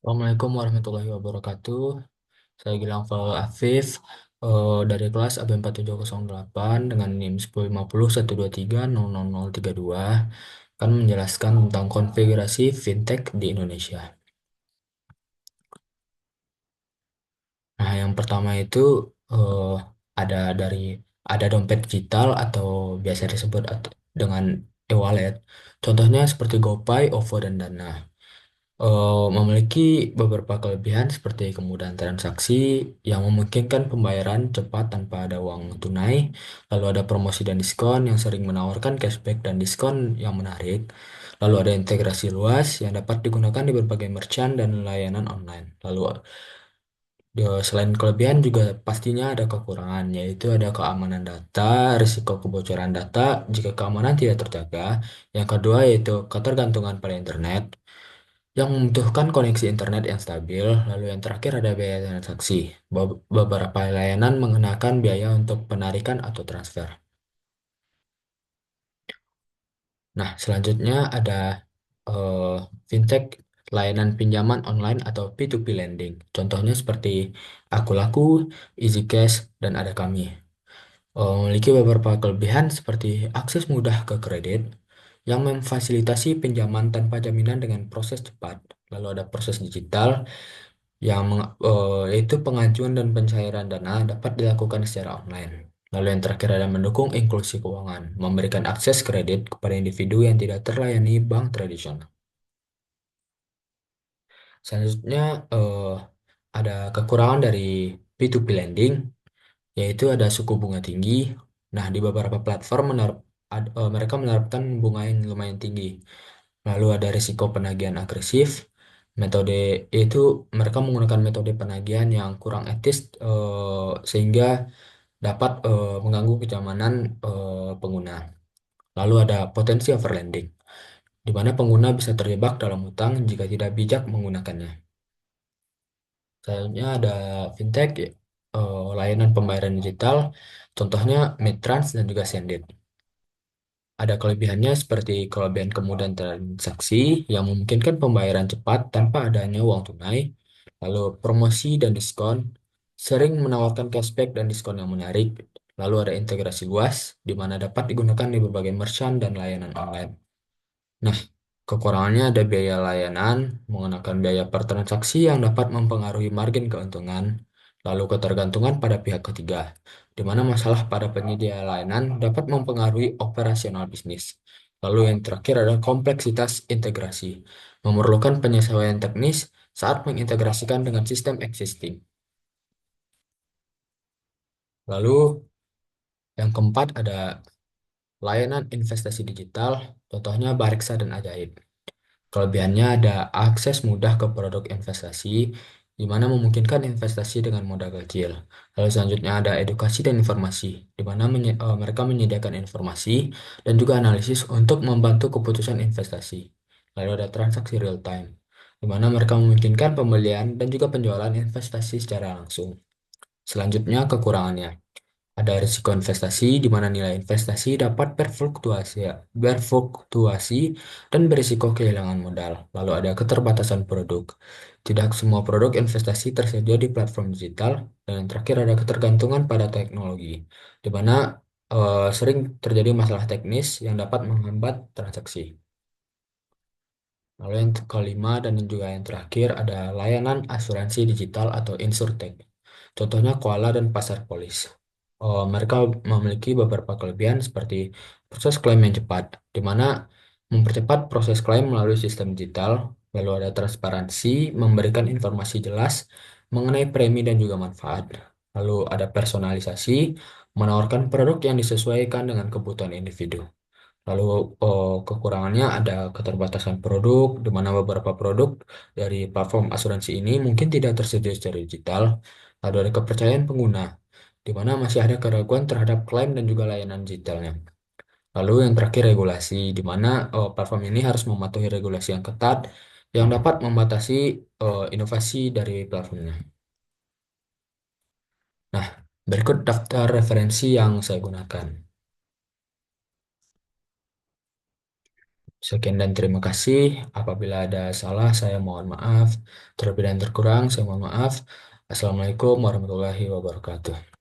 Assalamualaikum warahmatullahi wabarakatuh. Saya Gilang Fal Afif dari kelas AB4708 dengan NIM 105012300032 akan menjelaskan tentang konfigurasi fintech di Indonesia. Nah, yang pertama itu eh, ada dari ada dompet digital atau biasa disebut dengan e-wallet. Contohnya seperti GoPay, OVO, dan Dana. Memiliki beberapa kelebihan seperti kemudahan transaksi yang memungkinkan pembayaran cepat tanpa ada uang tunai, lalu ada promosi dan diskon yang sering menawarkan cashback dan diskon yang menarik, lalu ada integrasi luas yang dapat digunakan di berbagai merchant dan layanan online. Lalu selain kelebihan juga pastinya ada kekurangan, yaitu ada keamanan data, risiko kebocoran data jika keamanan tidak terjaga. Yang kedua yaitu ketergantungan pada internet yang membutuhkan koneksi internet yang stabil. Lalu yang terakhir ada biaya transaksi. Beberapa layanan mengenakan biaya untuk penarikan atau transfer. Nah, selanjutnya ada eh, fintech layanan pinjaman online atau P2P lending. Contohnya seperti Akulaku, EasyCash, dan ada kami. Memiliki beberapa kelebihan seperti akses mudah ke kredit yang memfasilitasi pinjaman tanpa jaminan dengan proses cepat. Lalu ada proses digital yaitu pengajuan dan pencairan dana dapat dilakukan secara online. Lalu yang terakhir ada mendukung inklusi keuangan, memberikan akses kredit kepada individu yang tidak terlayani bank tradisional. Selanjutnya ada kekurangan dari P2P lending, yaitu ada suku bunga tinggi. Nah, di beberapa platform mereka menerapkan bunga yang lumayan tinggi. Lalu ada risiko penagihan agresif. Metode itu mereka menggunakan metode penagihan yang kurang etis sehingga dapat mengganggu kenyamanan pengguna. Lalu ada potensi overlending, di mana pengguna bisa terjebak dalam hutang jika tidak bijak menggunakannya. Selanjutnya ada fintech, layanan pembayaran digital, contohnya Midtrans dan juga Sendit. Ada kelebihannya seperti kelebihan kemudahan transaksi yang memungkinkan pembayaran cepat tanpa adanya uang tunai, lalu promosi dan diskon, sering menawarkan cashback dan diskon yang menarik, lalu ada integrasi luas, di mana dapat digunakan di berbagai merchant dan layanan online. Nah, kekurangannya ada biaya layanan, mengenakan biaya per transaksi yang dapat mempengaruhi margin keuntungan, lalu ketergantungan pada pihak ketiga, di mana masalah pada penyedia layanan dapat mempengaruhi operasional bisnis. Lalu yang terakhir adalah kompleksitas integrasi, memerlukan penyesuaian teknis saat mengintegrasikan dengan sistem existing. Lalu yang keempat ada layanan investasi digital, contohnya Bareksa dan Ajaib. Kelebihannya ada akses mudah ke produk investasi, di mana memungkinkan investasi dengan modal kecil. Lalu selanjutnya ada edukasi dan informasi, di mana mereka menyediakan informasi dan juga analisis untuk membantu keputusan investasi. Lalu ada transaksi real time, di mana mereka memungkinkan pembelian dan juga penjualan investasi secara langsung. Selanjutnya kekurangannya. Ada risiko investasi di mana nilai investasi dapat berfluktuasi dan berisiko kehilangan modal. Lalu ada keterbatasan produk. Tidak semua produk investasi tersedia di platform digital. Dan yang terakhir ada ketergantungan pada teknologi, di mana sering terjadi masalah teknis yang dapat menghambat transaksi. Lalu yang kelima dan juga yang terakhir ada layanan asuransi digital atau InsurTech. Contohnya Koala dan Pasar Polis. Mereka memiliki beberapa kelebihan seperti proses klaim yang cepat, di mana mempercepat proses klaim melalui sistem digital, lalu ada transparansi, memberikan informasi jelas mengenai premi dan juga manfaat. Lalu ada personalisasi, menawarkan produk yang disesuaikan dengan kebutuhan individu. Lalu kekurangannya ada keterbatasan produk, di mana beberapa produk dari platform asuransi ini mungkin tidak tersedia secara digital. Lalu ada kepercayaan pengguna, di mana masih ada keraguan terhadap klaim dan juga layanan digitalnya. Lalu yang terakhir regulasi, di mana platform ini harus mematuhi regulasi yang ketat yang dapat membatasi inovasi dari platformnya. Nah, berikut daftar referensi yang saya gunakan. Sekian dan terima kasih. Apabila ada salah, saya mohon maaf. Terlebih dan terkurang, saya mohon maaf. Assalamualaikum warahmatullahi wabarakatuh.